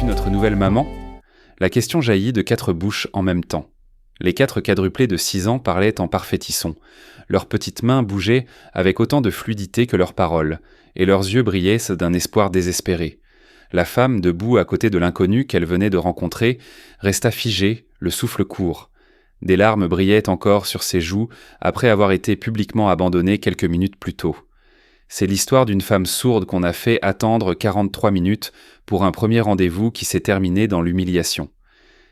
Es-tu notre nouvelle maman ? La question jaillit de 4 bouches en même temps. Les 4 quadruplés de 6 ans parlaient en parfait tisson. Leurs petites mains bougeaient avec autant de fluidité que leurs paroles, et leurs yeux brillaient d'un espoir désespéré. La femme, debout à côté de l'inconnu qu'elle venait de rencontrer, resta figée, le souffle court. Des larmes brillaient encore sur ses joues après avoir été publiquement abandonnée quelques minutes plus tôt. C'est l'histoire d'une femme sourde qu'on a fait attendre 43 minutes pour un premier rendez-vous qui s'est terminé dans l'humiliation.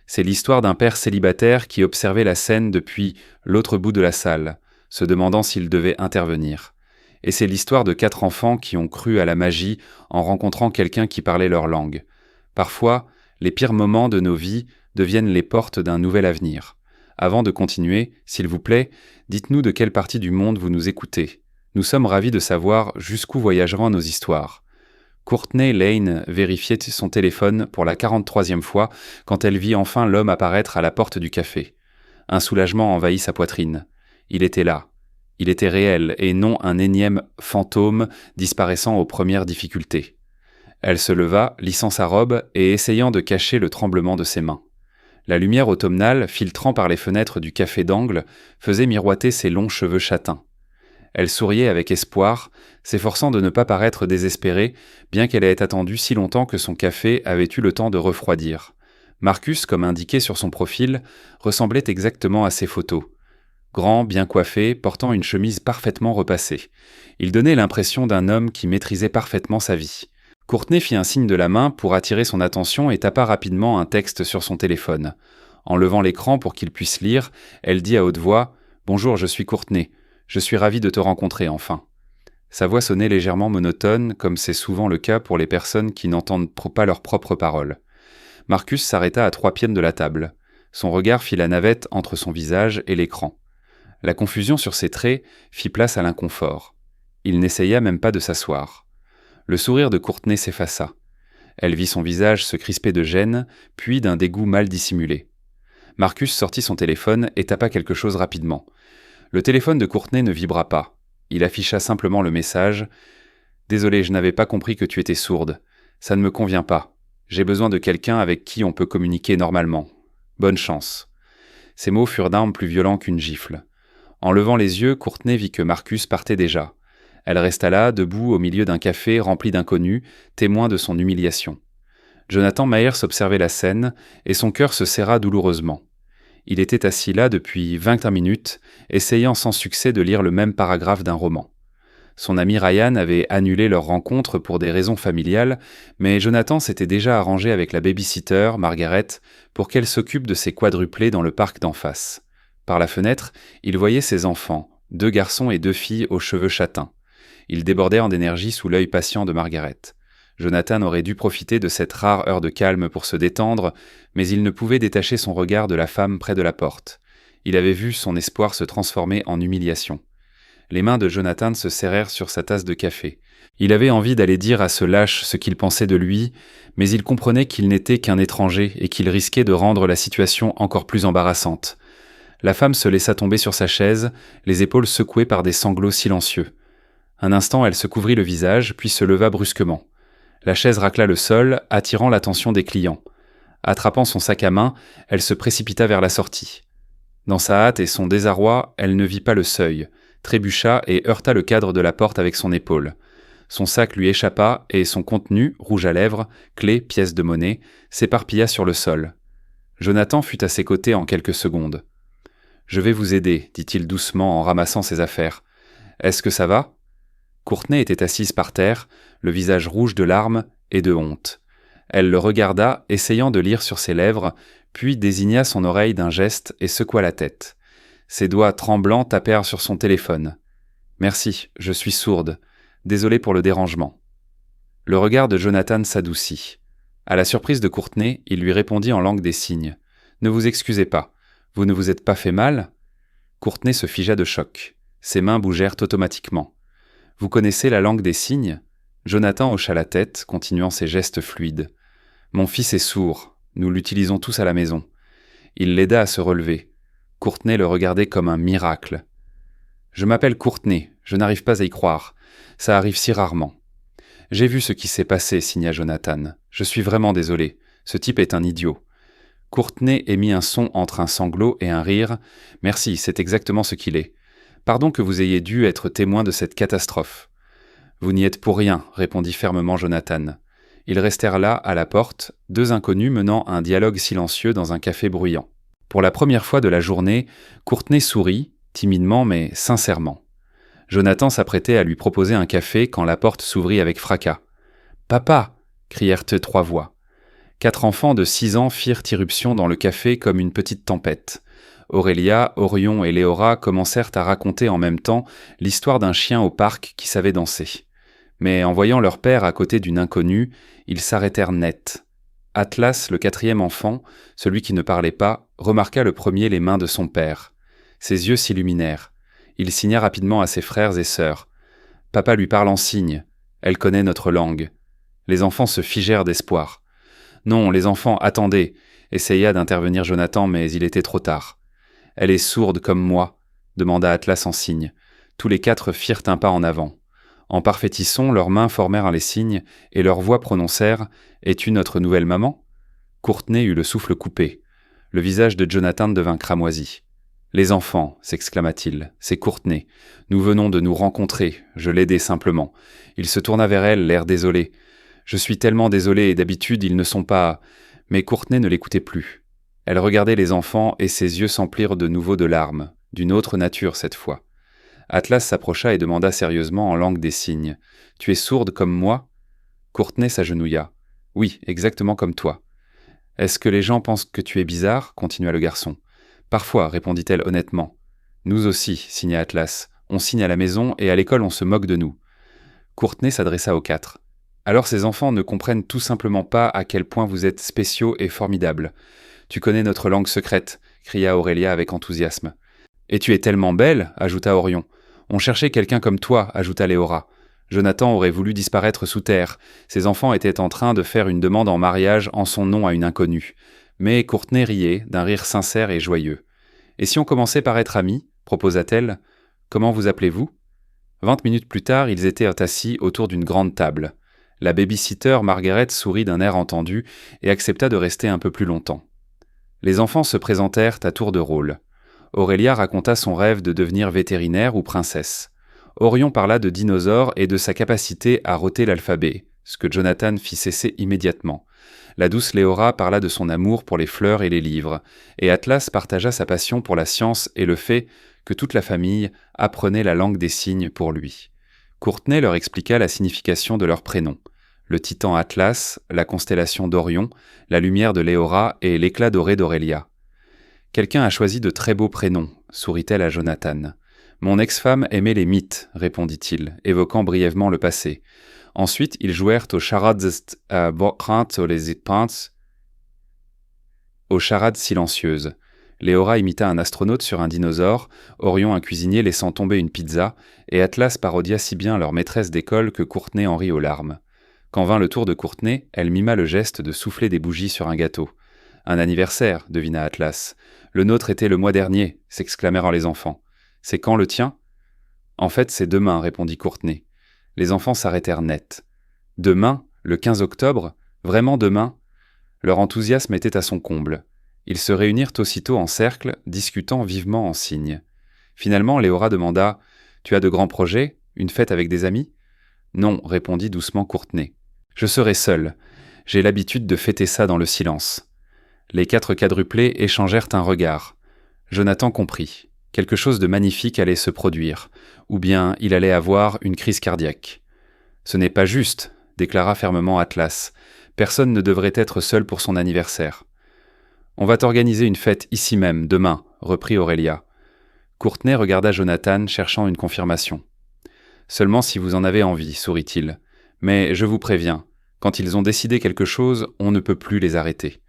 C'est l'histoire d'un père célibataire qui observait la scène depuis l'autre bout de la salle, se demandant s'il devait intervenir. Et c'est l'histoire de 4 enfants qui ont cru à la magie en rencontrant quelqu'un qui parlait leur langue. Parfois, les pires moments de nos vies deviennent les portes d'un nouvel avenir. Avant de continuer, s'il vous plaît, dites-nous de quelle partie du monde vous nous écoutez. Nous sommes ravis de savoir jusqu'où voyageront nos histoires. Courtney Lane vérifiait son téléphone pour la 43e fois quand elle vit enfin l'homme apparaître à la porte du café. Un soulagement envahit sa poitrine. Il était là. Il était réel et non un énième fantôme disparaissant aux premières difficultés. Elle se leva, lissant sa robe et essayant de cacher le tremblement de ses mains. La lumière automnale, filtrant par les fenêtres du café d'angle, faisait miroiter ses longs cheveux châtains. Elle souriait avec espoir, s'efforçant de ne pas paraître désespérée, bien qu'elle ait attendu si longtemps que son café avait eu le temps de refroidir. Marcus, comme indiqué sur son profil, ressemblait exactement à ses photos. Grand, bien coiffé, portant une chemise parfaitement repassée. Il donnait l'impression d'un homme qui maîtrisait parfaitement sa vie. Courtney fit un signe de la main pour attirer son attention et tapa rapidement un texte sur son téléphone. En levant l'écran pour qu'il puisse lire, elle dit à haute voix « Bonjour, je suis Courtney. Je suis ravie de te rencontrer enfin. » Sa voix sonnait légèrement monotone, comme c'est souvent le cas pour les personnes qui n'entendent pas leurs propres paroles. Marcus s'arrêta à 3 pieds de la table. Son regard fit la navette entre son visage et l'écran. La confusion sur ses traits fit place à l'inconfort. Il n'essaya même pas de s'asseoir. Le sourire de Courtney s'effaça. Elle vit son visage se crisper de gêne, puis d'un dégoût mal dissimulé. Marcus sortit son téléphone et tapa quelque chose rapidement. Le téléphone de Courtney ne vibra pas. Il afficha simplement le message « Désolé, je n'avais pas compris que tu étais sourde. Ça ne me convient pas. J'ai besoin de quelqu'un avec qui on peut communiquer normalement. Bonne chance. » Ces mots furent d'armes plus violents qu'une gifle. En levant les yeux, Courtney vit que Marcus partait déjà. Elle resta là, debout au milieu d'un café rempli d'inconnus, témoin de son humiliation. Jonathan Myers observait la scène et son cœur se serra douloureusement. Il était assis là depuis 21 minutes, essayant sans succès de lire le même paragraphe d'un roman. Son ami Ryan avait annulé leur rencontre pour des raisons familiales, mais Jonathan s'était déjà arrangé avec la baby-sitter, Margaret, pour qu'elle s'occupe de ses quadruplés dans le parc d'en face. Par la fenêtre, il voyait ses enfants, 2 garçons et 2 filles aux cheveux châtains. Ils débordèrent d'énergie sous l'œil patient de Margaret. Jonathan aurait dû profiter de cette rare heure de calme pour se détendre, mais il ne pouvait détacher son regard de la femme près de la porte. Il avait vu son espoir se transformer en humiliation. Les mains de Jonathan se serrèrent sur sa tasse de café. Il avait envie d'aller dire à ce lâche ce qu'il pensait de lui, mais il comprenait qu'il n'était qu'un étranger et qu'il risquait de rendre la situation encore plus embarrassante. La femme se laissa tomber sur sa chaise, les épaules secouées par des sanglots silencieux. Un instant, elle se couvrit le visage, puis se leva brusquement. La chaise racla le sol, attirant l'attention des clients. Attrapant son sac à main, elle se précipita vers la sortie. Dans sa hâte et son désarroi, elle ne vit pas le seuil, trébucha et heurta le cadre de la porte avec son épaule. Son sac lui échappa et son contenu, rouge à lèvres, clés, pièces de monnaie, s'éparpilla sur le sol. Jonathan fut à ses côtés en quelques secondes. « Je vais vous aider, dit-il doucement en ramassant ses affaires. Est-ce que ça va ?» Courtney était assise par terre, le visage rouge de larmes et de honte. Elle le regarda, essayant de lire sur ses lèvres, puis désigna son oreille d'un geste et secoua la tête. Ses doigts tremblants tapèrent sur son téléphone. « Merci, je suis sourde. Désolé pour le dérangement. » Le regard de Jonathan s'adoucit. À la surprise de Courtney, il lui répondit en langue des signes. « Ne vous excusez pas. Vous ne vous êtes pas fait mal ?» Courtney se figea de choc. Ses mains bougèrent automatiquement. « Vous connaissez la langue des signes ?» Jonathan hocha la tête, continuant ses gestes fluides. « Mon fils est sourd. Nous l'utilisons tous à la maison. » Il l'aida à se relever. Courtney le regardait comme un miracle. « Je m'appelle Courtney. Je n'arrive pas à y croire. Ça arrive si rarement. » « J'ai vu ce qui s'est passé, signa Jonathan. Je suis vraiment désolé. Ce type est un idiot. Courtney émit un son entre un sanglot et un rire. « Merci, c'est exactement ce qu'il est. Pardon que vous ayez dû être témoin de cette catastrophe. »« Vous n'y êtes pour rien, » répondit fermement Jonathan. Ils restèrent là, à la porte, deux inconnus menant un dialogue silencieux dans un café bruyant. Pour la première fois de la journée, Courtney sourit, timidement mais sincèrement. Jonathan s'apprêtait à lui proposer un café quand la porte s'ouvrit avec fracas. « Papa !» crièrent trois voix. 4 enfants de 6 ans firent irruption dans le café comme une petite tempête. Aurélia, Orion et Léora commencèrent à raconter en même temps l'histoire d'un chien au parc qui savait danser. Mais en voyant leur père à côté d'une inconnue, ils s'arrêtèrent net. Atlas, le 4e enfant, celui qui ne parlait pas, remarqua le premier les mains de son père. Ses yeux s'illuminèrent. Il signa rapidement à ses frères et sœurs. « Papa lui parle en signe. Elle connaît notre langue. » Les enfants se figèrent d'espoir. « Non, les enfants, attendez !» essaya d'intervenir Jonathan, mais il était trop tard. « Elle est sourde comme moi ?» demanda Atlas en signe. Tous les 4 firent un pas en avant. En parfaitisson, leurs mains formèrent les signes et leurs voix prononcèrent « Es-tu notre nouvelle maman ?» Courtney eut le souffle coupé. Le visage de Jonathan devint cramoisi. « Les enfants !» s'exclama-t-il. « C'est Courtney. Nous venons de nous rencontrer. Je l'aidais simplement. » Il se tourna vers elle, l'air désolé. « Je suis tellement désolé et d'habitude ils ne sont pas... » Mais Courtney ne l'écoutait plus. Elle regardait les enfants et ses yeux s'emplirent de nouveau de larmes, d'une autre nature cette fois. Atlas s'approcha et demanda sérieusement en langue des signes. « Tu es sourde comme moi ?» Courtney s'agenouilla. « Oui, exactement comme toi. »« Est-ce que les gens pensent que tu es bizarre ?» continua le garçon. « Parfois, répondit-elle honnêtement. »« Nous aussi, signa Atlas. On signe à la maison et à l'école on se moque de nous. » Courtney s'adressa aux 4. « Alors ces enfants ne comprennent tout simplement pas à quel point vous êtes spéciaux et formidables. Tu connais notre langue secrète, cria Aurélia avec enthousiasme. Et tu es tellement belle, ajouta Orion. On cherchait quelqu'un comme toi, ajouta Léora. Jonathan aurait voulu disparaître sous terre. Ses enfants étaient en train de faire une demande en mariage en son nom à une inconnue. Mais Courtney riait, d'un rire sincère et joyeux. « Et si on commençait par être amis ?» proposa-t-elle. « Comment vous appelez-vous » 20 minutes plus tard, ils étaient assis autour d'une grande table. La baby-sitter Margaret sourit d'un air entendu et accepta de rester un peu plus longtemps. Les enfants se présentèrent à tour de rôle. Aurélia raconta son rêve de devenir vétérinaire ou princesse. Orion parla de dinosaures et de sa capacité à roter l'alphabet, ce que Jonathan fit cesser immédiatement. La douce Léora parla de son amour pour les fleurs et les livres, et Atlas partagea sa passion pour la science et le fait que toute la famille apprenait la langue des signes pour lui. Courtney leur expliqua la signification de leurs prénoms. Le titan Atlas, la constellation d'Orion, la lumière de Léora et l'éclat doré d'Aurélia. « Quelqu'un a choisi de très beaux prénoms, » sourit-elle à Jonathan. « Mon ex-femme aimait les mythes, » répondit-il, évoquant brièvement le passé. Ensuite, ils jouèrent aux charades aux charades silencieuses. Léora imita un astronaute sur un dinosaure, Orion un cuisinier laissant tomber une pizza, et Atlas parodia si bien leur maîtresse d'école que Courtney en rit aux larmes. Quand vint le tour de Courtney, elle mima le geste de souffler des bougies sur un gâteau. « Un anniversaire, » devina Atlas. « Le nôtre était le mois dernier, » s'exclamèrent les enfants. « C'est quand le tien ?»« En fait, c'est demain, » répondit Courtney. Les enfants s'arrêtèrent net. « Demain, le 15 octobre ? Vraiment demain ?» Leur enthousiasme était à son comble. Ils se réunirent aussitôt en cercle, discutant vivement en signes. Finalement, Léora demanda « Tu as de grands projets ? Une fête avec des amis ?» « Non, » répondit doucement Courtney. « Je serai seul. J'ai l'habitude de fêter ça dans le silence. » Les 4 quadruplés échangèrent un regard. Jonathan comprit. Quelque chose de magnifique allait se produire, ou bien il allait avoir une crise cardiaque. « Ce n'est pas juste, » déclara fermement Atlas. « Personne ne devrait être seul pour son anniversaire. »« On va t'organiser une fête ici même, demain, » reprit Aurélia. Courtney regarda Jonathan, cherchant une confirmation. « Seulement si vous en avez envie, » sourit-il. « Mais je vous préviens, quand ils ont décidé quelque chose, on ne peut plus les arrêter. »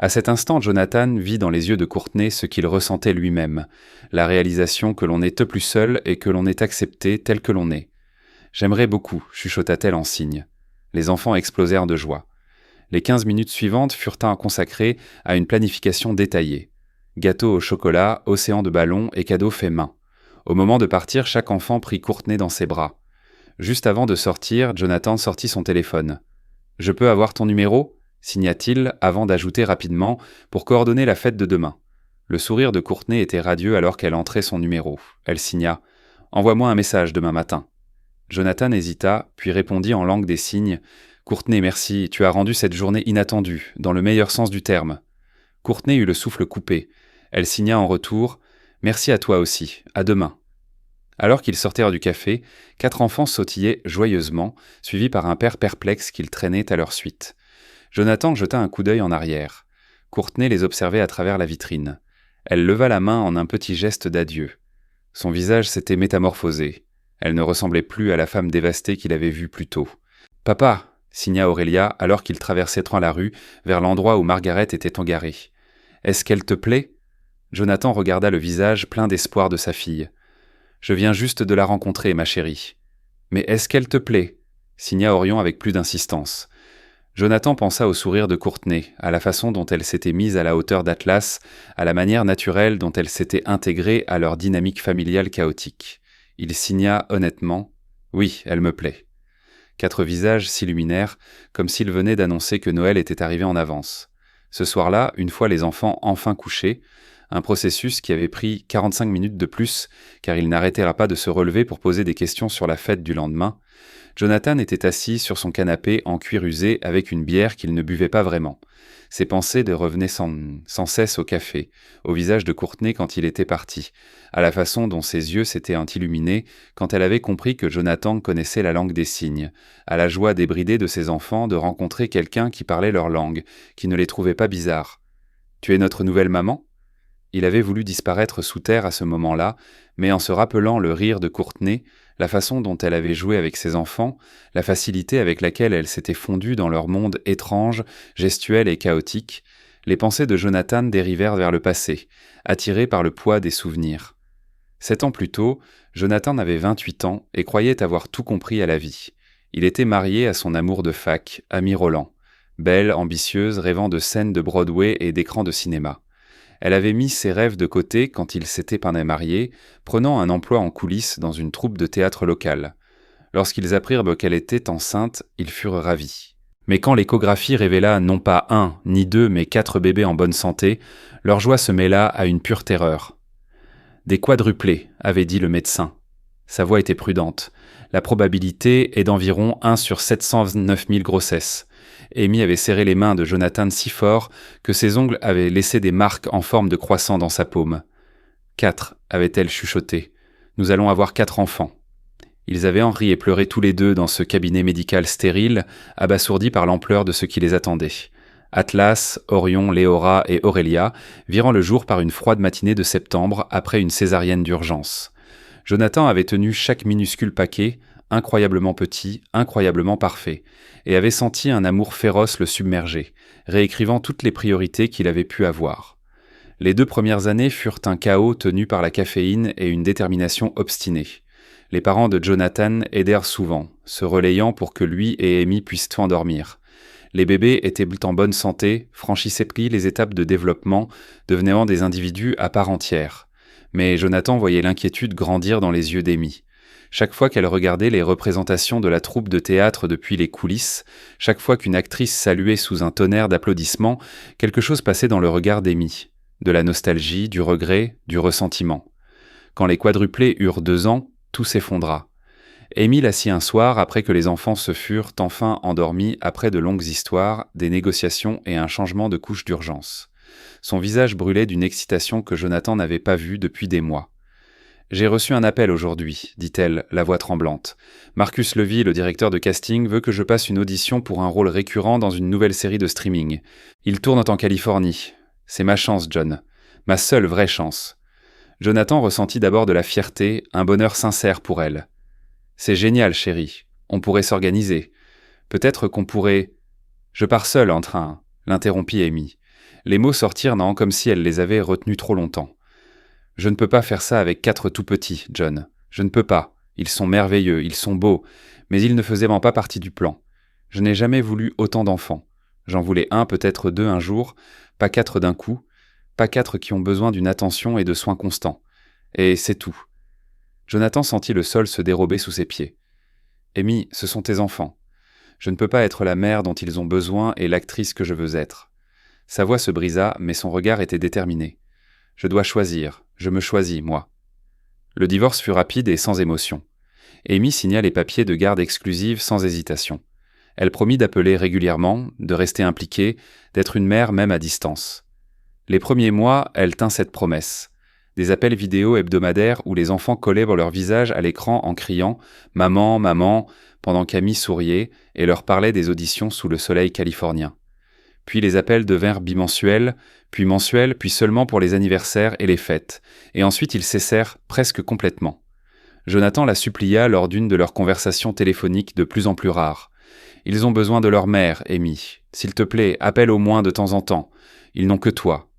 À cet instant, Jonathan vit dans les yeux de Courtney ce qu'il ressentait lui-même, la réalisation que l'on n'est plus seul et que l'on est accepté tel que l'on est. « J'aimerais beaucoup, » chuchota-t-elle en signe. Les enfants explosèrent de joie. Les 15 minutes suivantes furent consacrées à une planification détaillée. Gâteau au chocolat, océan de ballons et cadeaux faits main. Au moment de partir, chaque enfant prit Courtney dans ses bras. Juste avant de sortir, Jonathan sortit son téléphone. « Je peux avoir ton numéro ?» signa-t-il avant d'ajouter rapidement pour coordonner la fête de demain. Le sourire de Courtney était radieux alors qu'elle entrait son numéro. Elle signa « Envoie-moi un message demain matin ». Jonathan hésita, puis répondit en langue des signes « Courtney, merci, tu as rendu cette journée inattendue, dans le meilleur sens du terme. » Courtney eut le souffle coupé. Elle signa en retour « Merci à toi aussi, à demain ». Alors qu'ils sortirent du café, 4 enfants sautillaient joyeusement, suivis par un père perplexe qu'ils traînaient à leur suite. Jonathan jeta un coup d'œil en arrière. Courtney les observait à travers la vitrine. Elle leva la main en un petit geste d'adieu. Son visage s'était métamorphosé. Elle ne ressemblait plus à la femme dévastée qu'il avait vue plus tôt. « Papa !» signa Aurélia alors qu'ils traversaient la rue vers l'endroit où Margaret était engarée. « Est-ce qu'elle te plaît ?» Jonathan regarda le visage plein d'espoir de sa fille. « Je viens juste de la rencontrer, ma chérie. »« Mais est-ce qu'elle te plaît ?» signa Orion avec plus d'insistance. Jonathan pensa au sourire de Courtney, à la façon dont elle s'était mise à la hauteur d'Atlas, à la manière naturelle dont elle s'était intégrée à leur dynamique familiale chaotique. Il signa honnêtement « Oui, elle me plaît ». 4 visages s'illuminèrent, comme s'ils venaient d'annoncer que Noël était arrivé en avance. Ce soir-là, une fois les enfants enfin couchés, un processus qui avait pris 45 minutes de plus, car il n'arrêtera pas de se relever pour poser des questions sur la fête du lendemain, Jonathan était assis sur son canapé en cuir usé avec une bière qu'il ne buvait pas vraiment. Ses pensées revenaient sans cesse au café, au visage de Courtney quand il était parti, à la façon dont ses yeux s'étaient illuminés quand elle avait compris que Jonathan connaissait la langue des signes, à la joie débridée de ses enfants de rencontrer quelqu'un qui parlait leur langue, qui ne les trouvait pas bizarres. « Tu es notre nouvelle maman ?» Il avait voulu disparaître sous terre à ce moment-là, mais en se rappelant le rire de Courtney, la façon dont elle avait joué avec ses enfants, la facilité avec laquelle elle s'était fondue dans leur monde étrange, gestuel et chaotique, les pensées de Jonathan dérivèrent vers le passé, attirées par le poids des souvenirs. 7 ans plus tôt, Jonathan avait 28 ans et croyait avoir tout compris à la vie. Il était marié à son amour de fac, Amy Roland, belle, ambitieuse, rêvant de scènes de Broadway et d'écrans de cinéma. Elle avait mis ses rêves de côté quand ils s'étaient mariés, prenant un emploi en coulisses dans une troupe de théâtre locale. Lorsqu'ils apprirent qu'elle était enceinte, ils furent ravis. Mais quand l'échographie révéla non pas 1 ni 2 mais 4 bébés en bonne santé, leur joie se mêla à une pure terreur. « Des quadruplés », avait dit le médecin. Sa voix était prudente. La probabilité est d'environ 1 sur 709 000 grossesses. Amy avait serré les mains de Jonathan si fort que ses ongles avaient laissé des marques en forme de croissant dans sa paume. « 4, avait-elle chuchoté. Nous allons avoir 4 enfants. Ils avaient ri et pleuré tous les deux dans ce cabinet médical stérile, abasourdis par l'ampleur de ce qui les attendait. Atlas, Orion, Léora et Aurélia virent le jour par une froide matinée de septembre après une césarienne d'urgence. Jonathan avait tenu chaque minuscule paquet, incroyablement petit, incroyablement parfait, et avait senti un amour féroce le submerger, réécrivant toutes les priorités qu'il avait pu avoir. Les 2 premières années furent un chaos tenu par la caféine et une détermination obstinée. Les parents de Jonathan aidèrent souvent, se relayant pour que lui et Amy puissent endormir. Les bébés étaient en bonne santé, franchissaient les étapes de développement, devenant des individus à part entière. Mais Jonathan voyait l'inquiétude grandir dans les yeux d'Amy. Chaque fois qu'elle regardait les représentations de la troupe de théâtre depuis les coulisses, chaque fois qu'une actrice saluait sous un tonnerre d'applaudissements, quelque chose passait dans le regard d'Amy. De la nostalgie, du regret, du ressentiment. Quand les quadruplés eurent 2 ans, tout s'effondra. Amy l'assit un soir après que les enfants se furent enfin endormis après de longues histoires, des négociations et un changement de couche d'urgence. Son visage brûlait d'une excitation que Jonathan n'avait pas vue depuis des mois. « J'ai reçu un appel aujourd'hui, dit-elle, la voix tremblante. Marcus Levy, le directeur de casting, veut que je passe une audition pour un rôle récurrent dans une nouvelle série de streaming. Il tourne en Californie. C'est ma chance, John. Ma seule vraie chance. » Jonathan ressentit d'abord de la fierté, un bonheur sincère pour elle. « C'est génial, chérie. On pourrait s'organiser. Peut-être qu'on pourrait... »« Je pars seule en train, » l'interrompit Amy. Les mots sortirent comme si elle les avait retenus trop longtemps. « Je ne peux pas faire ça avec 4 tout petits, John. Je ne peux pas. Ils sont merveilleux, ils sont beaux, mais ils ne faisaient pas partie du plan. Je n'ai jamais voulu autant d'enfants. J'en voulais 1, peut-être 2 un jour, pas 4 d'un coup, pas 4 qui ont besoin d'une attention et de soins constants. Et c'est tout. » Jonathan sentit le sol se dérober sous ses pieds. « Amy, ce sont tes enfants. Je ne peux pas être la mère dont ils ont besoin et l'actrice que je veux être. Sa voix se brisa, mais son regard était déterminé. Je dois choisir, je me choisis, moi. Le divorce fut rapide et sans émotion. Amy signa les papiers de garde exclusive sans hésitation. Elle promit d'appeler régulièrement, de rester impliquée, d'être une mère même à distance. Les premiers mois, elle tint cette promesse. Des appels vidéo hebdomadaires où les enfants collaient leur visage à l'écran en criant « Maman, maman », pendant qu'Amy souriait et leur parlait des auditions sous le soleil californien. Puis les appels devinrent bimensuels, puis mensuels, puis seulement pour les anniversaires et les fêtes, et ensuite ils cessèrent presque complètement. Jonathan la supplia lors d'une de leurs conversations téléphoniques de plus en plus rares. « Ils ont besoin de leur mère, Amy. S'il te plaît, appelle au moins de temps en temps. Ils n'ont que toi. »«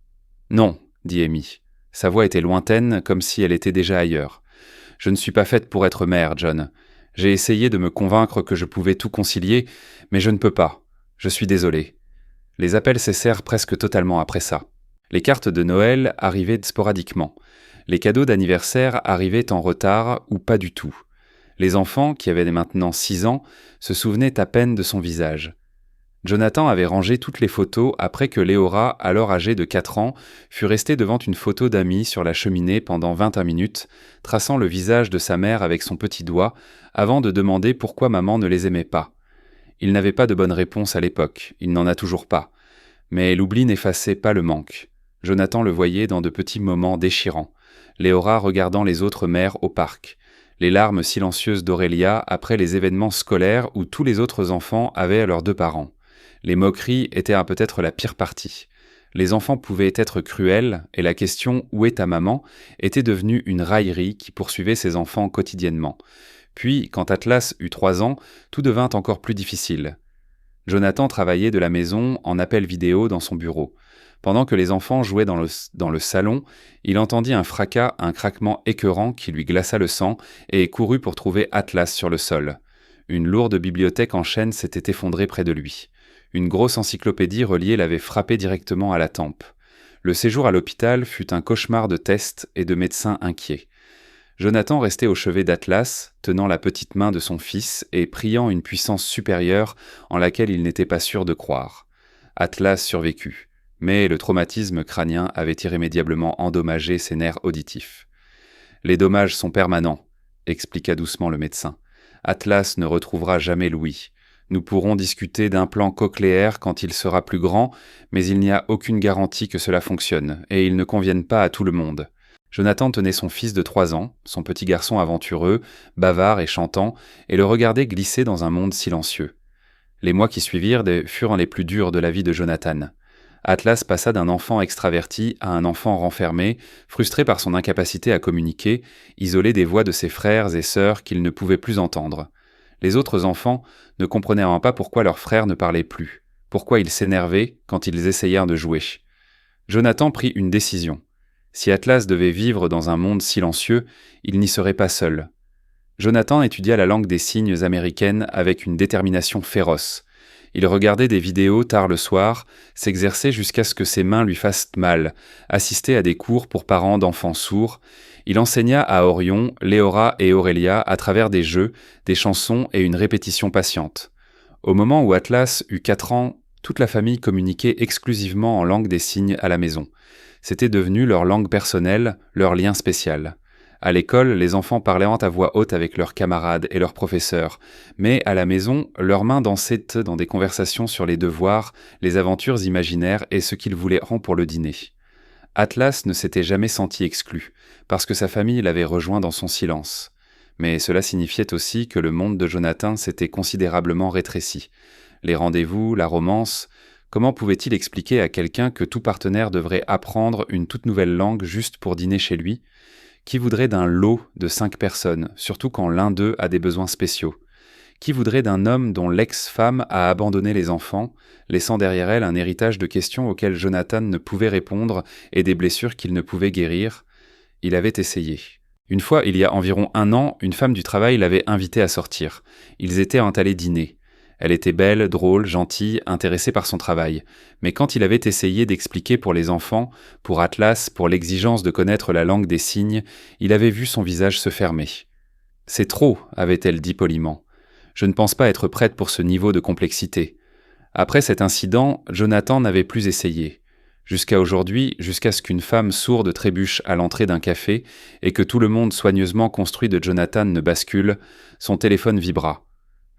Non, » dit Amy. Sa voix était lointaine, comme si elle était déjà ailleurs. « Je ne suis pas faite pour être mère, John. J'ai essayé de me convaincre que je pouvais tout concilier, mais je ne peux pas. Je suis désolée. » Les appels cessèrent presque totalement après ça. Les cartes de Noël arrivaient sporadiquement. Les cadeaux d'anniversaire arrivaient en retard ou pas du tout. Les enfants, qui avaient maintenant 6 ans, se souvenaient à peine de son visage. Jonathan avait rangé toutes les photos après que Léora, alors âgée de 4 ans, fut restée devant une photo d'Amy sur la cheminée pendant 21 minutes, traçant le visage de sa mère avec son petit doigt, avant de demander pourquoi maman ne les aimait pas. Il n'avait pas de bonne réponse à l'époque, il n'en a toujours pas. Mais l'oubli n'effaçait pas le manque. Jonathan le voyait dans de petits moments déchirants. Léora regardant les autres mères au parc. Les larmes silencieuses d'Aurélia après les événements scolaires où tous les autres enfants avaient leurs 2 parents. Les moqueries étaient peut-être la pire partie. Les enfants pouvaient être cruels et la question « Où est ta maman ?» était devenue une raillerie qui poursuivait ses enfants quotidiennement. Puis, quand Atlas eut 3 ans, tout devint encore plus difficile. Jonathan travaillait de la maison en appel vidéo dans son bureau. Pendant que les enfants jouaient dans le salon, il entendit un fracas, un craquement écœurant qui lui glaça le sang et courut pour trouver Atlas sur le sol. Une lourde bibliothèque en chêne s'était effondrée près de lui. Une grosse encyclopédie reliée l'avait frappé directement à la tempe. Le séjour à l'hôpital fut un cauchemar de tests et de médecins inquiets. Jonathan restait au chevet d'Atlas, tenant la petite main de son fils et priant une puissance supérieure en laquelle il n'était pas sûr de croire. Atlas survécut, mais le traumatisme crânien avait irrémédiablement endommagé ses nerfs auditifs. « Les dommages sont permanents », expliqua doucement le médecin. « Atlas ne retrouvera jamais l'ouïe. Nous pourrons discuter d'implant cochléaire quand il sera plus grand, mais il n'y a aucune garantie que cela fonctionne, et ils ne conviennent pas à tout le monde. » Jonathan tenait son fils de 3 ans, son petit garçon aventureux, bavard et chantant, et le regardait glisser dans un monde silencieux. Les mois qui suivirent furent les plus durs de la vie de Jonathan. Atlas passa d'un enfant extraverti à un enfant renfermé, frustré par son incapacité à communiquer, isolé des voix de ses frères et sœurs qu'il ne pouvait plus entendre. Les autres enfants ne comprenaient pas pourquoi leurs frères ne parlaient plus, pourquoi ils s'énervaient quand ils essayèrent de jouer. Jonathan prit une décision. Si Atlas devait vivre dans un monde silencieux, il n'y serait pas seul. Jonathan étudia la langue des signes américaine avec une détermination féroce. Il regardait des vidéos tard le soir, s'exerçait jusqu'à ce que ses mains lui fassent mal, assistait à des cours pour parents d'enfants sourds. Il enseigna à Orion, Léora et Aurélia à travers des jeux, des chansons et une répétition patiente. Au moment où Atlas eut 4 ans, toute la famille communiquait exclusivement en langue des signes à la maison. C'était devenu leur langue personnelle, leur lien spécial. À l'école, les enfants parlaient à voix haute avec leurs camarades et leurs professeurs, mais à la maison, leurs mains dansaient dans des conversations sur les devoirs, les aventures imaginaires et ce qu'ils voulaient pour le dîner. Atlas ne s'était jamais senti exclu, parce que sa famille l'avait rejoint dans son silence. Mais cela signifiait aussi que le monde de Jonathan s'était considérablement rétréci. Les rendez-vous, la romance... Comment pouvait-il expliquer à quelqu'un que tout partenaire devrait apprendre une toute nouvelle langue juste pour dîner chez lui ? Qui voudrait d'un lot de 5 personnes, surtout quand l'un d'eux a des besoins spéciaux ? Qui voudrait d'un homme dont l'ex-femme a abandonné les enfants, laissant derrière elle un héritage de questions auxquelles Jonathan ne pouvait répondre et des blessures qu'il ne pouvait guérir ? Il avait essayé. Une fois, il y a environ 1 an, une femme du travail l'avait invité à sortir. Ils étaient allés dîner. Elle était belle, drôle, gentille, intéressée par son travail. Mais quand il avait essayé d'expliquer pour les enfants, pour Atlas, pour l'exigence de connaître la langue des signes, il avait vu son visage se fermer. « C'est trop », avait-elle dit poliment. Je ne pense pas être prête pour ce niveau de complexité. Après cet incident, Jonathan n'avait plus essayé. Jusqu'à aujourd'hui, jusqu'à ce qu'une femme sourde trébuche à l'entrée d'un café et que tout le monde soigneusement construit de Jonathan ne bascule, son téléphone vibra.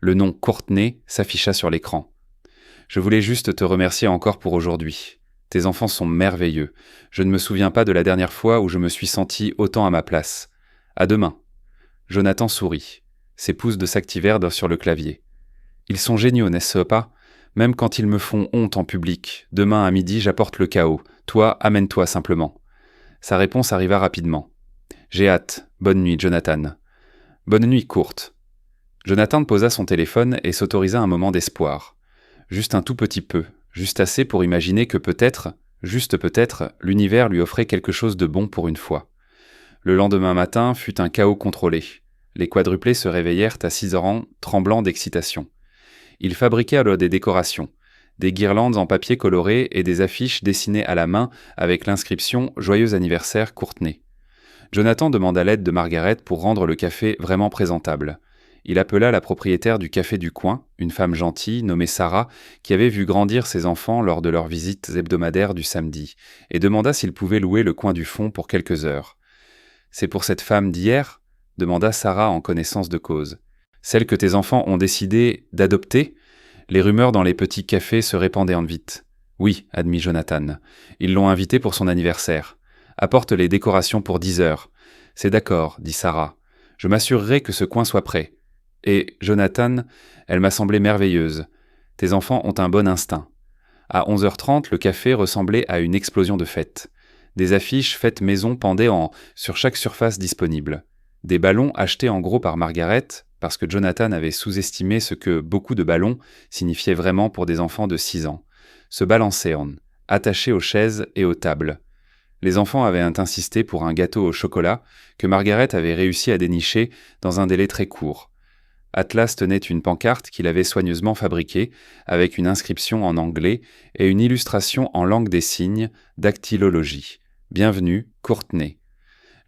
Le nom Courtney s'afficha sur l'écran. Je voulais juste te remercier encore pour aujourd'hui. Tes enfants sont merveilleux. Je ne me souviens pas de la dernière fois où je me suis senti autant à ma place. À demain. Jonathan sourit. Ses pouces s'activèrent sur le clavier. Ils sont géniaux, n'est-ce pas ? Même quand ils me font honte en public. Demain à midi, j'apporte le chaos. Toi, amène-toi simplement. Sa réponse arriva rapidement. J'ai hâte. Bonne nuit, Jonathan. Bonne nuit, Courte. Jonathan posa son téléphone et s'autorisa un moment d'espoir. Juste un tout petit peu, juste assez pour imaginer que peut-être, juste peut-être, l'univers lui offrait quelque chose de bon pour une fois. Le lendemain matin fut un chaos contrôlé. Les quadruplés se réveillèrent à 6 heures, tremblants d'excitation. Ils fabriquaient alors des décorations, des guirlandes en papier coloré et des affiches dessinées à la main avec l'inscription « Joyeux anniversaire, Courtney ». Jonathan demanda l'aide de Margaret pour rendre le café vraiment présentable. Il appela la propriétaire du café du coin, une femme gentille nommée Sarah, qui avait vu grandir ses enfants lors de leurs visites hebdomadaires du samedi, et demanda s'il pouvait louer le coin du fond pour quelques heures. « C'est pour cette femme d'hier » demanda Sarah en connaissance de cause. « Celle que tes enfants ont décidé d'adopter ?» Les rumeurs dans les petits cafés se répandaient en vite. « Oui, admit Jonathan. Ils l'ont invitée pour son anniversaire. Apporte les décorations pour 10 heures. »« C'est d'accord, dit Sarah. Je m'assurerai que ce coin soit prêt. » Et, Jonathan, elle m'a semblé merveilleuse. Tes enfants ont un bon instinct. À 11h30, le café ressemblait à une explosion de fête. Des affiches faites maison pendaient sur chaque surface disponible. Des ballons achetés en gros par Margaret, parce que Jonathan avait sous-estimé ce que beaucoup de ballons signifiaient vraiment pour des enfants de 6 ans, se balançaient attachés aux chaises et aux tables. Les enfants avaient insisté pour un gâteau au chocolat que Margaret avait réussi à dénicher dans un délai très court. Atlas tenait une pancarte qu'il avait soigneusement fabriquée, avec une inscription en anglais et une illustration en langue des signes, dactylologie. Bienvenue, Courtney.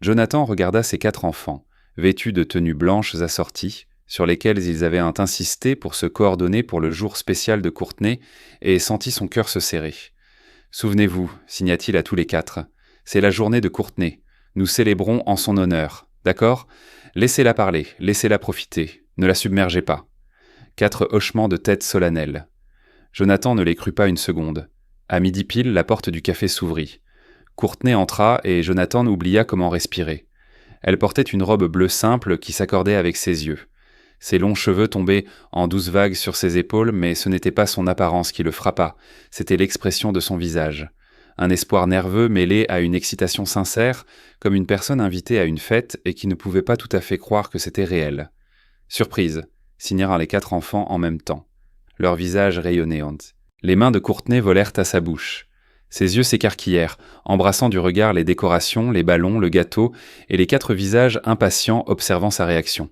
Jonathan regarda ses 4 enfants, vêtus de tenues blanches assorties, sur lesquelles ils avaient insisté pour se coordonner pour le jour spécial de Courtney, et sentit son cœur se serrer. « Souvenez-vous, signa-t-il à tous les 4, c'est la journée de Courtney. Nous célébrons en son honneur, d'accord ? Laissez-la parler, laissez-la profiter. Ne la submergez pas. » 4 hochements de tête solennels. Jonathan ne les crut pas une seconde. À midi pile, la porte du café s'ouvrit. Courtney entra et Jonathan oublia comment respirer. Elle portait une robe bleue simple qui s'accordait avec ses yeux. Ses longs cheveux tombaient en douces vagues sur ses épaules, mais ce n'était pas son apparence qui le frappa, c'était l'expression de son visage. Un espoir nerveux mêlé à une excitation sincère, comme une personne invitée à une fête et qui ne pouvait pas tout à fait croire que c'était réel. « Surprise !» signèrent les 4 enfants en même temps. Leurs visages rayonnaient. Les mains de Courtney volèrent à sa bouche. Ses yeux s'écarquillèrent, embrassant du regard les décorations, les ballons, le gâteau, et les 4 visages impatients observant sa réaction.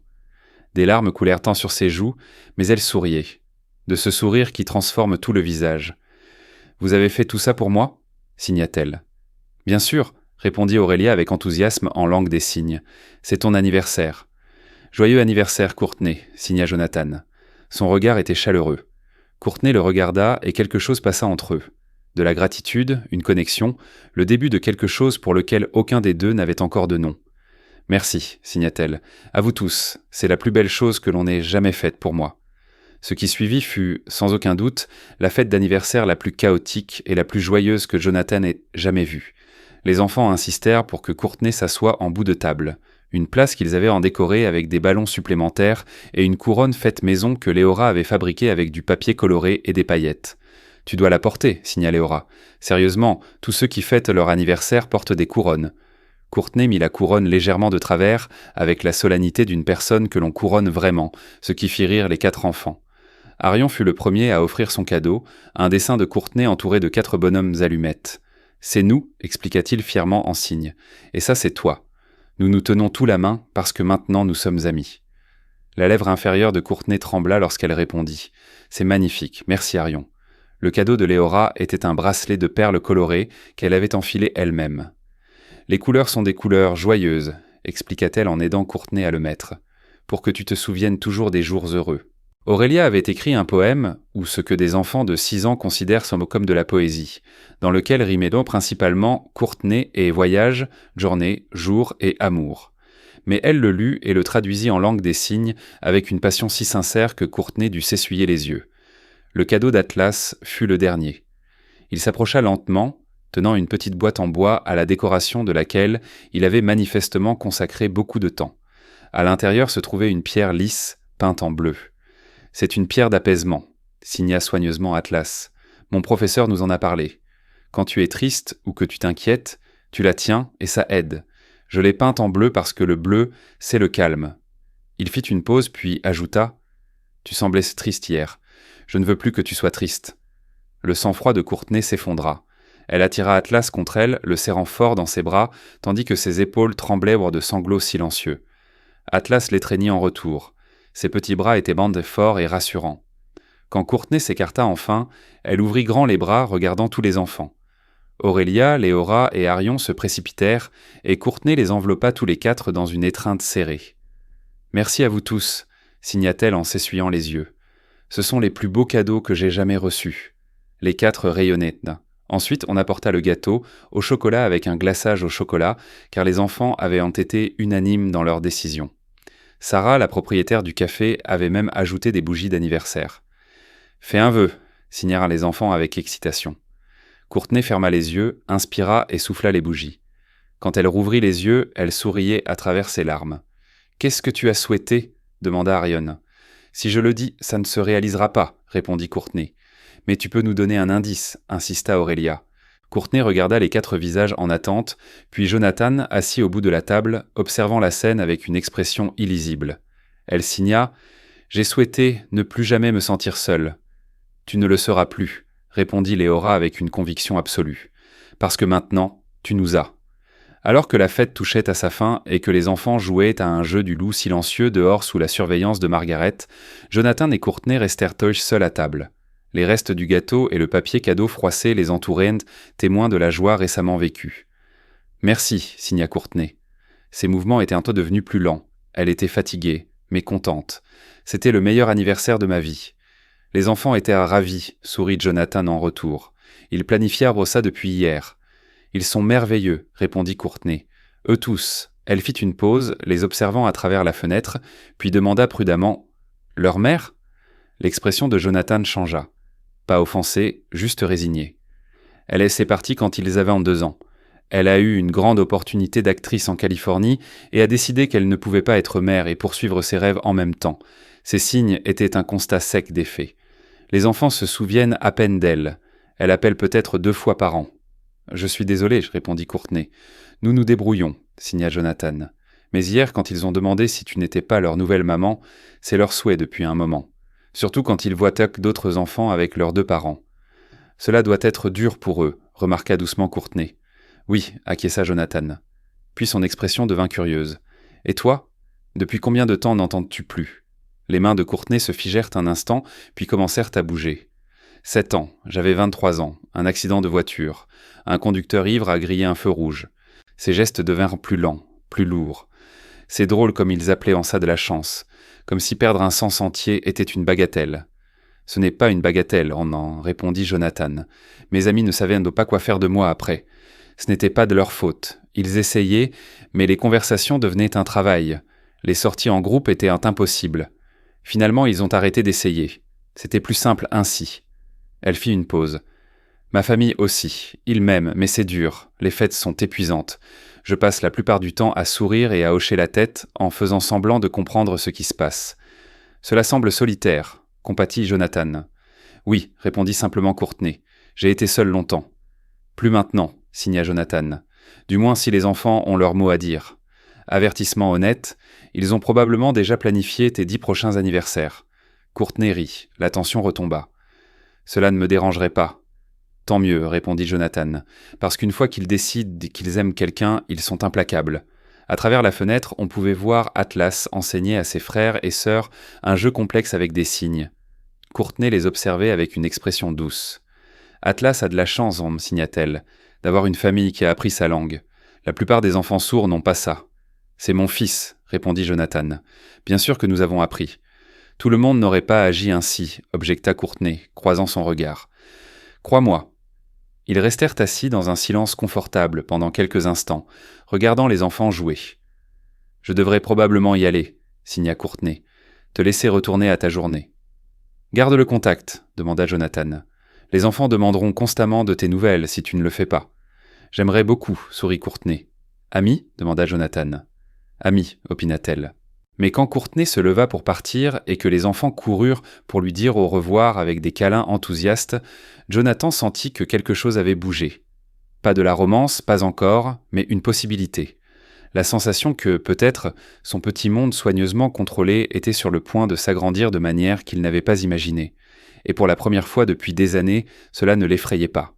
Des larmes coulèrent tant sur ses joues, mais elle souriait. De ce sourire qui transforme tout le visage. « Vous avez fait tout ça pour moi ?» signa-t-elle. « Bien sûr, » répondit Aurélia avec enthousiasme en langue des signes. « C'est ton anniversaire. » « Joyeux anniversaire, Courtney » signa Jonathan. Son regard était chaleureux. Courtney le regarda et quelque chose passa entre eux. De la gratitude, une connexion, le début de quelque chose pour lequel aucun des deux n'avait encore de nom. « Merci, signa-t-elle. À vous tous, c'est la plus belle chose que l'on ait jamais faite pour moi. » Ce qui suivit fut, sans aucun doute, la fête d'anniversaire la plus chaotique et la plus joyeuse que Jonathan ait jamais vue. Les enfants insistèrent pour que Courtney s'assoie en bout de table. Une place qu'ils avaient en décorée avec des ballons supplémentaires et une couronne faite maison que Léora avait fabriquée avec du papier coloré et des paillettes. « Tu dois la porter, » signa Léora. « Sérieusement, tous ceux qui fêtent leur anniversaire portent des couronnes. » Courtney mit la couronne légèrement de travers, avec la solennité d'une personne que l'on couronne vraiment, ce qui fit rire les 4 enfants. Arion fut le premier à offrir son cadeau, un dessin de Courtney entouré de 4 bonhommes allumettes. « C'est nous, » expliqua-t-il fièrement en signe. « Et ça, c'est toi. Nous nous tenons tous la main parce que maintenant nous sommes amis. » La lèvre inférieure de Courtney trembla lorsqu'elle répondit. « C'est magnifique, merci Arion. » Le cadeau de Léora était un bracelet de perles colorées qu'elle avait enfilé elle-même. « Les couleurs sont des couleurs joyeuses, » expliqua-t-elle en aidant Courtney à le mettre, « pour que tu te souviennes toujours des jours heureux. Aurélia avait écrit un poème, ou ce que des enfants de 6 ans considèrent comme de la poésie, dans lequel rimaient donc principalement Courtenay et voyage, journée, jour et amour. Mais elle le lut et le traduisit en langue des signes avec une passion si sincère que Courtenay dut s'essuyer les yeux. Le cadeau d'Atlas fut le dernier. Il s'approcha lentement, tenant une petite boîte en bois à la décoration de laquelle il avait manifestement consacré beaucoup de temps. À l'intérieur se trouvait une pierre lisse, peinte en bleu. « C'est une pierre d'apaisement », signa soigneusement Atlas. « Mon professeur nous en a parlé. Quand tu es triste ou que tu t'inquiètes, tu la tiens et ça aide. Je l'ai peinte en bleu parce que le bleu, c'est le calme. » Il fit une pause puis ajouta « Tu semblais triste hier. Je ne veux plus que tu sois triste. » Le sang-froid de Courtenay s'effondra. Elle attira Atlas contre elle, le serrant fort dans ses bras, tandis que ses épaules tremblaient de sanglots silencieux. Atlas l'étreignit en retour. Ses petits bras étaient bandés forts et rassurants. Quand Courtenay s'écarta enfin, elle ouvrit grand les bras, regardant tous les enfants. Aurélia, Léora et Arion se précipitèrent, et Courtenay les enveloppa tous les 4 dans une étreinte serrée. « Merci à vous tous », signa-t-elle en s'essuyant les yeux. « Ce sont les plus beaux cadeaux que j'ai jamais reçus. » Les 4 rayonnaient. Ensuite, on apporta le gâteau, au chocolat avec un glaçage au chocolat, car les enfants avaient été unanimes dans leur décision. Sarah, la propriétaire du café, avait même ajouté des bougies d'anniversaire. « Fais un vœu », signèrent les enfants avec excitation. Courtenay ferma les yeux, inspira et souffla les bougies. Quand elle rouvrit les yeux, elle souriait à travers ses larmes. « Qu'est-ce que tu as souhaité ?» demanda Arion. « Si je le dis, ça ne se réalisera pas, » répondit Courtenay. « Mais tu peux nous donner un indice, » insista Aurélia. Courtenay regarda les 4 visages en attente, puis Jonathan, assis au bout de la table, observant la scène avec une expression illisible. Elle signa « J'ai souhaité ne plus jamais me sentir seule. »« Tu ne le seras plus, » répondit Léora avec une conviction absolue. « Parce que maintenant, tu nous as. » Alors que la fête touchait à sa fin et que les enfants jouaient à un jeu du loup silencieux dehors sous la surveillance de Margaret, Jonathan et Courtenay restèrent seuls à table. Les restes du gâteau et le papier cadeau froissé les entouraient, témoins de la joie récemment vécue. « Merci », signa Courtenay. Ses mouvements étaient un peu devenus plus lents. Elle était fatiguée, mais contente. C'était le meilleur anniversaire de ma vie. Les enfants étaient ravis, sourit Jonathan en retour. Ils planifièrent ça depuis hier. Ils sont merveilleux, répondit Courtenay. Eux tous. Elle fit une pause, les observant à travers la fenêtre, puis demanda prudemment « Leur mère ?» L'expression de Jonathan changea. Pas offensée, juste résignée. Elle est partie quand ils avaient 2 ans. Elle a eu une grande opportunité d'actrice en Californie et a décidé qu'elle ne pouvait pas être mère et poursuivre ses rêves en même temps. Ces signes étaient un constat sec des faits. Les enfants se souviennent à peine d'elle. Elle appelle peut-être 2 fois par an. « Je suis désolé, » répondit Courtenay. « Nous nous débrouillons, » signa Jonathan. Mais hier, quand ils ont demandé si tu n'étais pas leur nouvelle maman, c'est leur souhait depuis un moment. Surtout quand ils voient d'autres enfants avec leurs 2 parents. « Cela doit être dur pour eux, » remarqua doucement Courtenay. « Oui, » acquiesça Jonathan. Puis son expression devint curieuse. « Et toi ? Depuis combien de temps n'entends-tu plus ?» Les mains de Courtenay se figèrent un instant, puis commencèrent à bouger. « 7 ans, j'avais 23 ans, un accident de voiture. Un conducteur ivre a grillé un feu rouge. Ses gestes devinrent plus lents, plus lourds. C'est drôle comme ils appelaient en ça de la chance, comme si perdre un sens entier était une bagatelle. »« Ce n'est pas une bagatelle, en répondit Jonathan. Mes amis ne savaient pas quoi faire de moi après. Ce n'était pas de leur faute. Ils essayaient, mais les conversations devenaient un travail. Les sorties en groupe étaient impossibles. Finalement, ils ont arrêté d'essayer. C'était plus simple ainsi. » Elle fit une pause. « Ma famille aussi. Ils m'aiment, mais c'est dur. Les fêtes sont épuisantes. Je passe la plupart du temps à sourire et à hocher la tête en faisant semblant de comprendre ce qui se passe. Cela semble solitaire, » compatit Jonathan. « Oui, » répondit simplement Courtenay. « J'ai été seul longtemps. »« Plus maintenant, » signa Jonathan. « Du moins si les enfants ont leur mot à dire. Avertissement honnête, ils ont probablement déjà planifié tes 10 prochains anniversaires. » Courtenay rit. La tension retomba. « Cela ne me dérangerait pas. » « Tant mieux, » répondit Jonathan, « parce qu'une fois qu'ils décident qu'ils aiment quelqu'un, ils sont implacables. » À travers la fenêtre, on pouvait voir Atlas enseigner à ses frères et sœurs un jeu complexe avec des signes. Courtenay les observait avec une expression douce. « Atlas a de la chance, signa-t-elle, d'avoir une famille qui a appris sa langue. La plupart des enfants sourds n'ont pas ça. »« C'est mon fils, » répondit Jonathan. « Bien sûr que nous avons appris. Tout le monde n'aurait pas agi ainsi, objecta Courtenay, croisant son regard. Crois-moi. Ils restèrent assis dans un silence confortable pendant quelques instants, regardant les enfants jouer. Je devrais probablement y aller, signa Courtenay, te laisser retourner à ta journée. Garde le contact, demanda Jonathan. Les enfants demanderont constamment de tes nouvelles si tu ne le fais pas. J'aimerais beaucoup, sourit Courtenay. Ami demanda Jonathan. Ami, opina-t-elle. Mais quand Courtenay se leva pour partir et que les enfants coururent pour lui dire au revoir avec des câlins enthousiastes, Jonathan sentit que quelque chose avait bougé. Pas de la romance, pas encore, mais une possibilité. La sensation que, peut-être, son petit monde soigneusement contrôlé était sur le point de s'agrandir de manière qu'il n'avait pas imaginée. Et pour la première fois depuis des années, cela ne l'effrayait pas.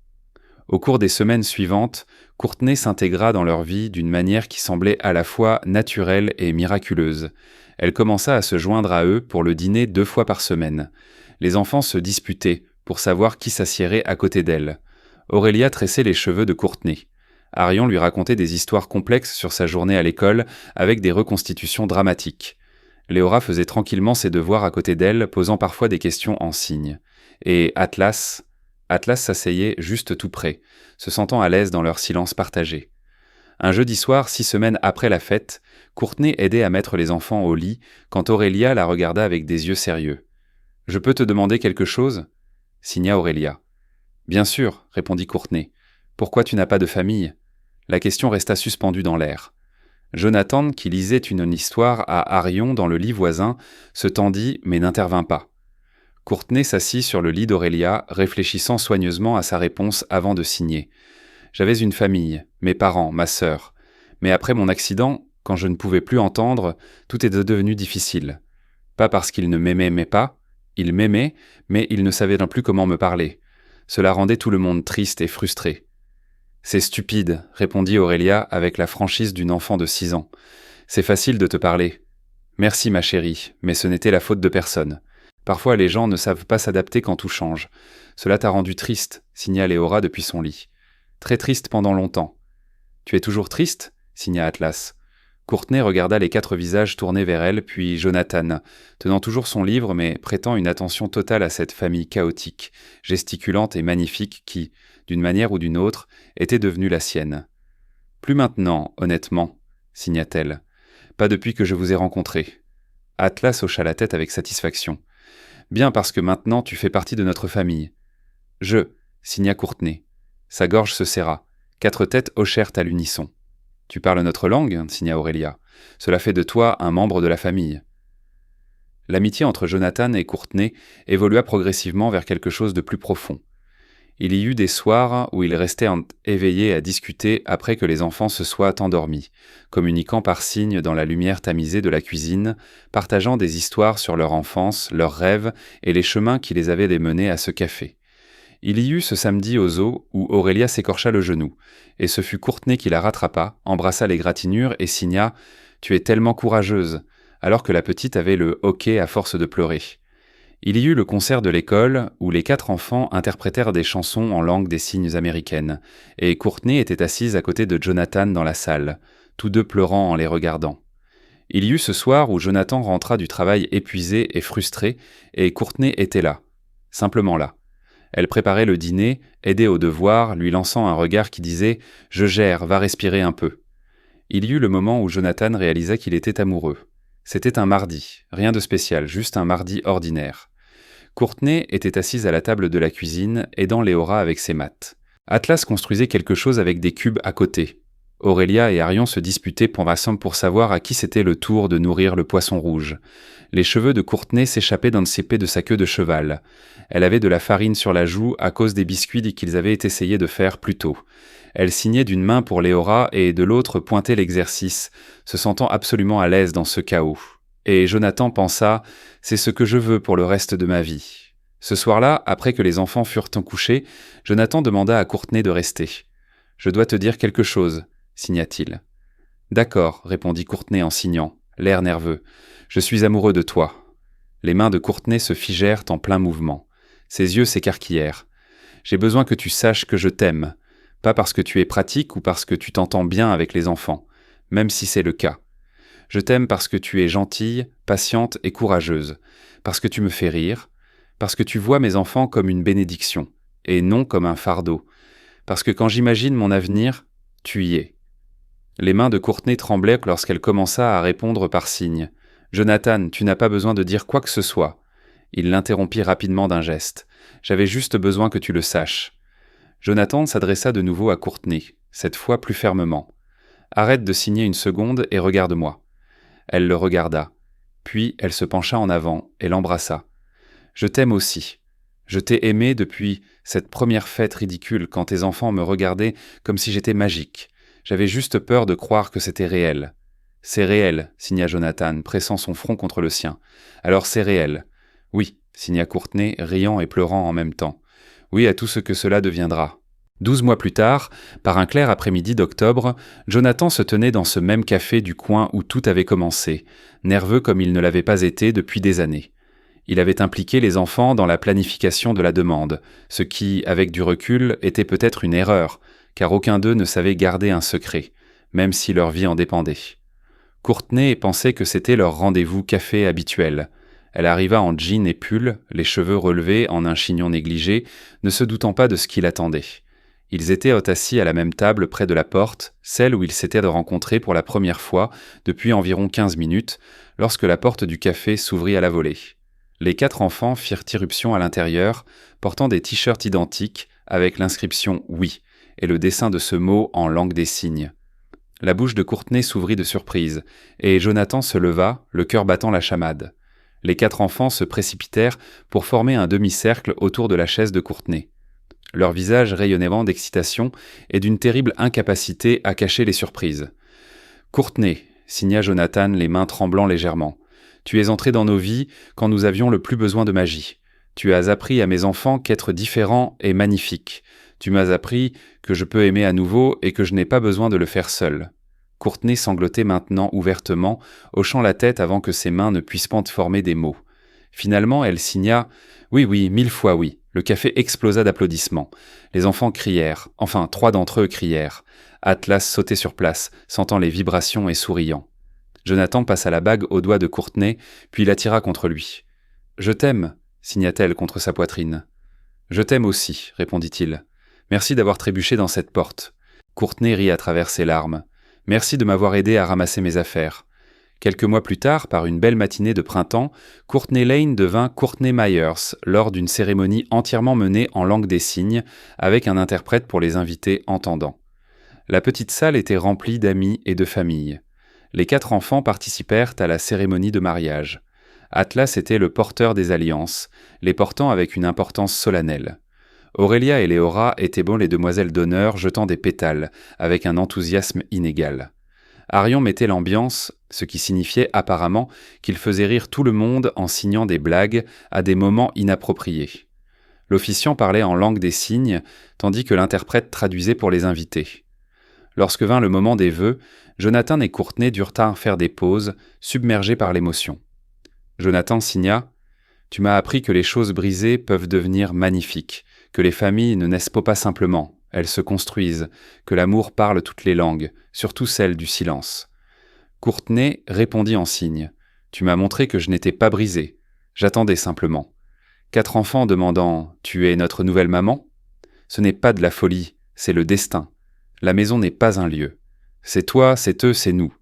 Au cours des semaines suivantes, Courtenay s'intégra dans leur vie d'une manière qui semblait à la fois naturelle et miraculeuse. Elle commença à se joindre à eux pour le dîner 2 fois par semaine. Les enfants se disputaient pour savoir qui s'assiérait à côté d'elle. Aurélia tressait les cheveux de Courtenay. Arion lui racontait des histoires complexes sur sa journée à l'école avec des reconstitutions dramatiques. Léora faisait tranquillement ses devoirs à côté d'elle, posant parfois des questions en signe. Et Atlas s'asseyait juste tout près, se sentant à l'aise dans leur silence partagé. Un jeudi soir, 6 semaines après la fête, Courtenay aidait à mettre les enfants au lit quand Aurélia la regarda avec des yeux sérieux. « Je peux te demander quelque chose ?» signa Aurélia. « Bien sûr, répondit Courtenay. Pourquoi tu n'as pas de famille ?» La question resta suspendue dans l'air. Jonathan, qui lisait une histoire à Arion dans le lit voisin, se tendit mais n'intervint pas. Courtenay s'assit sur le lit d'Aurélia, réfléchissant soigneusement à sa réponse avant de signer. « J'avais une famille, mes parents, ma sœur. Mais après mon accident, quand je ne pouvais plus entendre, tout est devenu difficile. Pas parce qu'il ne m'aimait pas, il m'aimait, mais il ne savait non plus comment me parler. Cela rendait tout le monde triste et frustré. »« C'est stupide, » répondit Aurélia avec la franchise d'une enfant de 6 ans. « C'est facile de te parler. Merci ma chérie, mais ce n'était la faute de personne. Parfois les gens ne savent pas s'adapter quand tout change. Cela t'a rendu triste, signa Léora depuis son lit. Très triste pendant longtemps. Tu es toujours triste, signa Atlas. Courtenay regarda les 4 visages tournés vers elle, puis Jonathan, tenant toujours son livre mais prêtant une attention totale à cette famille chaotique, gesticulante et magnifique qui, d'une manière ou d'une autre, était devenue la sienne. Plus maintenant, honnêtement, signa-t-elle. Pas depuis que je vous ai rencontré. Atlas hocha la tête avec satisfaction. Bien parce que maintenant tu fais partie de notre famille. Signa Courtenay. Sa gorge se serra. 4 têtes hochèrent à l'unisson. Tu parles notre langue, signa Aurélia. Cela fait de toi un membre de la famille. L'amitié entre Jonathan et Courtenay évolua progressivement vers quelque chose de plus profond. Il y eut des soirs où ils restaient éveillés à discuter après que les enfants se soient endormis, communiquant par signes dans la lumière tamisée de la cuisine, partageant des histoires sur leur enfance, leurs rêves et les chemins qui les avaient menés à ce café. Il y eut ce samedi au zoo où Aurélia s'écorcha le genou, et ce fut Courtenay qui la rattrapa, embrassa l'égratignure et signa « Tu es tellement courageuse », alors que la petite avait le hoquet à force de pleurer. Il y eut le concert de l'école où les 4 enfants interprétèrent des chansons en langue des signes américaine, et Courtenay était assise à côté de Jonathan dans la salle, tous deux pleurant en les regardant. Il y eut ce soir où Jonathan rentra du travail épuisé et frustré, et Courtenay était là, simplement là. Elle préparait le dîner, aidait aux devoirs, lui lançant un regard qui disait « Je gère, va respirer un peu ». Il y eut le moment où Jonathan réalisa qu'il était amoureux. C'était un mardi, rien de spécial, juste un mardi ordinaire. Courtenay était assise à la table de la cuisine, aidant Léora avec ses maths. Atlas construisait quelque chose avec des cubes à côté. Aurélia et Arion se disputaient pour savoir à qui c'était le tour de nourrir le poisson rouge. Les cheveux de Courtenay s'échappaient d'un épées de sa queue de cheval. Elle avait de la farine sur la joue à cause des biscuits qu'ils avaient essayé de faire plus tôt. Elle signait d'une main pour Léora et de l'autre pointait l'exercice, se sentant absolument à l'aise dans ce chaos. Et Jonathan pensa « C'est ce que je veux pour le reste de ma vie ». Ce soir-là, après que les enfants furent couchés, Jonathan demanda à Courtenay de rester. « Je dois te dire quelque chose », signa-t-il. « D'accord », répondit Courtenay en signant, l'air nerveux. « Je suis amoureux de toi. » Les mains de Courtenay se figèrent en plein mouvement. Ses yeux s'écarquillèrent. « J'ai besoin que tu saches que je t'aime. Pas parce que tu es pratique ou parce que tu t'entends bien avec les enfants, même si c'est le cas. Je t'aime parce que tu es gentille, patiente et courageuse, parce que tu me fais rire, parce que tu vois mes enfants comme une bénédiction, et non comme un fardeau, parce que quand j'imagine mon avenir, tu y es. » Les mains de Courtney tremblaient lorsqu'elle commença à répondre par signes. « Jonathan, tu n'as pas besoin de dire quoi que ce soit. » Il l'interrompit rapidement d'un geste. « J'avais juste besoin que tu le saches. » Jonathan s'adressa de nouveau à Courtney, cette fois plus fermement. « Arrête de signer une seconde et regarde-moi. » Elle le regarda. Puis elle se pencha en avant et l'embrassa. « Je t'aime aussi. Je t'ai aimé depuis cette première fête ridicule quand tes enfants me regardaient comme si j'étais magique. J'avais juste peur de croire que c'était réel. »« C'est réel, » signa Jonathan, pressant son front contre le sien. « Alors c'est réel. »« Oui, » signa Courtney, riant et pleurant en même temps. « Oui à tout ce que cela deviendra. » 12 mois plus tard, par un clair après-midi d'octobre, Jonathan se tenait dans ce même café du coin où tout avait commencé, nerveux comme il ne l'avait pas été depuis des années. Il avait impliqué les enfants dans la planification de la demande, ce qui, avec du recul, était peut-être une erreur, car aucun d'eux ne savait garder un secret, même si leur vie en dépendait. Courtney pensait que c'était leur rendez-vous café habituel. Elle arriva en jean et pull, les cheveux relevés en un chignon négligé, ne se doutant pas de ce qui l'attendait. Ils étaient assis à la même table près de la porte, celle où ils s'étaient rencontrés pour la première fois depuis environ 15 minutes, lorsque la porte du café s'ouvrit à la volée. Les 4 enfants firent irruption à l'intérieur, portant des t-shirts identiques avec l'inscription « Oui » et le dessin de ce mot en langue des signes. La bouche de Courtney s'ouvrit de surprise, et Jonathan se leva, le cœur battant la chamade. Les 4 enfants se précipitèrent pour former un demi-cercle autour de la chaise de Courtney. Leurs visages rayonnaient d'excitation et d'une terrible incapacité à cacher les surprises. « Courtney » signa Jonathan, les mains tremblant légèrement. « Tu es entré dans nos vies quand nous avions le plus besoin de magie. Tu as appris à mes enfants qu'être différent est magnifique. Tu m'as appris que je peux aimer à nouveau et que je n'ai pas besoin de le faire seul. » Courtney sanglotait maintenant ouvertement, hochant la tête avant que ses mains ne puissent former des mots. Finalement, elle signa « Oui, oui, 1000 fois oui ». Le café explosa d'applaudissements. Les enfants crièrent, enfin 3 d'entre eux crièrent. Atlas sautait sur place, sentant les vibrations et souriant. Jonathan passa la bague au doigt de Courtney, puis l'attira contre lui. « Je t'aime » signa-t-elle contre sa poitrine. « Je t'aime aussi » répondit-il. « Merci d'avoir trébuché dans cette porte. » Courtney rit à travers ses larmes. « Merci de m'avoir aidé à ramasser mes affaires. » Quelques mois plus tard, par une belle matinée de printemps, Courtney Lane devint Courtney Myers lors d'une cérémonie entièrement menée en langue des signes, avec un interprète pour les invités entendants. La petite salle était remplie d'amis et de familles. Les 4 enfants participèrent à la cérémonie de mariage. Atlas était le porteur des alliances, les portant avec une importance solennelle. Aurélia et Léora étaient les demoiselles d'honneur jetant des pétales, avec un enthousiasme inégal. Arion mettait l'ambiance, ce qui signifiait apparemment qu'il faisait rire tout le monde en signant des blagues à des moments inappropriés. L'officiant parlait en langue des signes, tandis que l'interprète traduisait pour les invités. Lorsque vint le moment des vœux, Jonathan et Courtney durent faire des pauses, submergés par l'émotion. Jonathan signa « Tu m'as appris que les choses brisées peuvent devenir magnifiques, que les familles ne naissent pas simplement. Elles se construisent, que l'amour parle toutes les langues, surtout celle du silence. » Courtney répondit en signe. « Tu m'as montré que je n'étais pas brisé. J'attendais simplement. » 4 enfants demandant « Tu es notre nouvelle maman ?» Ce n'est pas de la folie, c'est le destin. La maison n'est pas un lieu. C'est toi, c'est eux, c'est nous.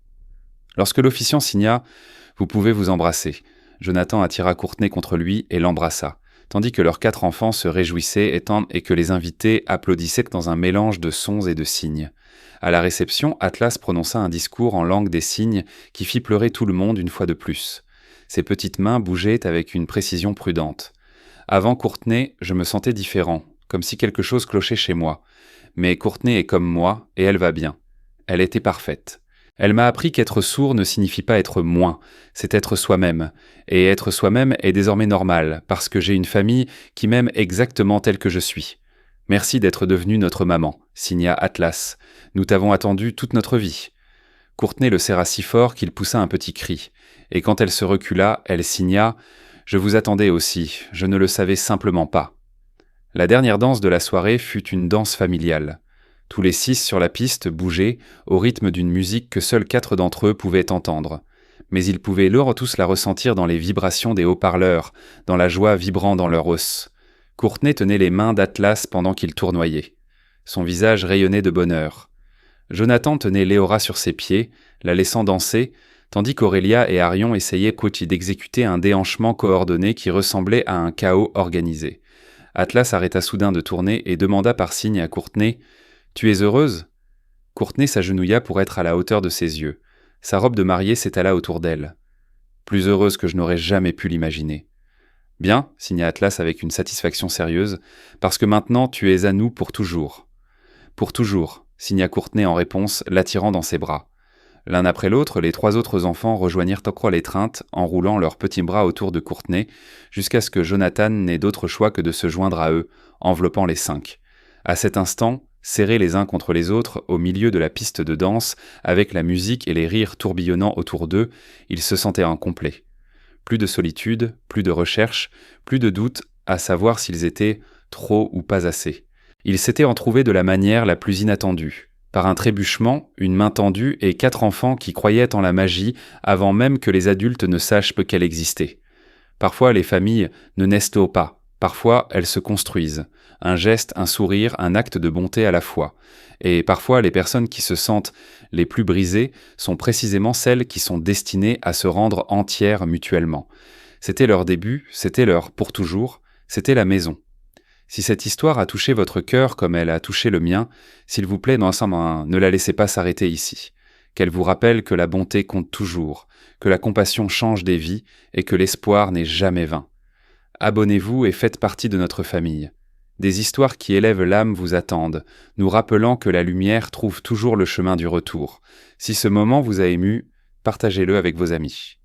Lorsque l'officiant signa « Vous pouvez vous embrasser », Jonathan attira Courtney contre lui et l'embrassa, tandis que leurs 4 enfants se réjouissaient et que les invités applaudissaient dans un mélange de sons et de signes. À la réception, Atlas prononça un discours en langue des signes qui fit pleurer tout le monde une fois de plus. Ses petites mains bougeaient avec une précision prudente. Avant Courtney, je me sentais différent, comme si quelque chose clochait chez moi. Mais Courtney est comme moi, et elle va bien. Elle était parfaite. Elle m'a appris qu'être sourd ne signifie pas être moins, c'est être soi-même. Et être soi-même est désormais normal, parce que j'ai une famille qui m'aime exactement telle que je suis. Merci d'être devenue notre maman, signa Atlas. Nous t'avons attendu toute notre vie. Courtney le serra si fort qu'il poussa un petit cri. Et quand elle se recula, elle signa « Je vous attendais aussi, je ne le savais simplement pas. » La dernière danse de la soirée fut une danse familiale. Tous les 6 sur la piste bougeaient au rythme d'une musique que seuls 4 d'entre eux pouvaient entendre. mais ils pouvaient tous la ressentir dans les vibrations des haut-parleurs, dans la joie vibrant dans leurs os. Courtney tenait les mains d'Atlas pendant qu'il tournoyait. Son visage rayonnait de bonheur. Jonathan tenait Léora sur ses pieds, la laissant danser, tandis qu'Aurélia et Arion essayaient d'exécuter un déhanchement coordonné qui ressemblait à un chaos organisé. Atlas arrêta soudain de tourner et demanda par signe à Courtney « Tu es heureuse ?» Courtney s'agenouilla pour être à la hauteur de ses yeux. Sa robe de mariée s'étala autour d'elle. « Plus heureuse que je n'aurais jamais pu l'imaginer. »« Bien, » signa Atlas avec une satisfaction sérieuse, « parce que maintenant tu es à nous pour toujours. »« Pour toujours, » signa Courtney en réponse, l'attirant dans ses bras. L'un après l'autre, les 3 autres enfants rejoignirent en croix l'étreinte, enroulant leurs petits bras autour de Courtney, jusqu'à ce que Jonathan n'ait d'autre choix que de se joindre à eux, enveloppant les 5. À cet instant, serrés les uns contre les autres, au milieu de la piste de danse, avec la musique et les rires tourbillonnant autour d'eux, ils se sentaient incomplets. Plus de solitude, plus de recherche, plus de doute à savoir s'ils étaient trop ou pas assez. Ils s'étaient entrouvés de la manière la plus inattendue. Par un trébuchement, une main tendue et 4 enfants qui croyaient en la magie avant même que les adultes ne sachent qu'elle existait. Parfois, les familles ne naissent pas. Parfois, elles se construisent. Un geste, un sourire, un acte de bonté à la fois. Et parfois, les personnes qui se sentent les plus brisées sont précisément celles qui sont destinées à se rendre entières mutuellement. C'était leur début, c'était leur pour toujours, c'était la maison. Si cette histoire a touché votre cœur comme elle a touché le mien, s'il vous plaît, ne la laissez pas s'arrêter ici. Qu'elle vous rappelle que la bonté compte toujours, que la compassion change des vies et que l'espoir n'est jamais vain. Abonnez-vous et faites partie de notre famille. Des histoires qui élèvent l'âme vous attendent, nous rappelant que la lumière trouve toujours le chemin du retour. Si ce moment vous a ému, partagez-le avec vos amis.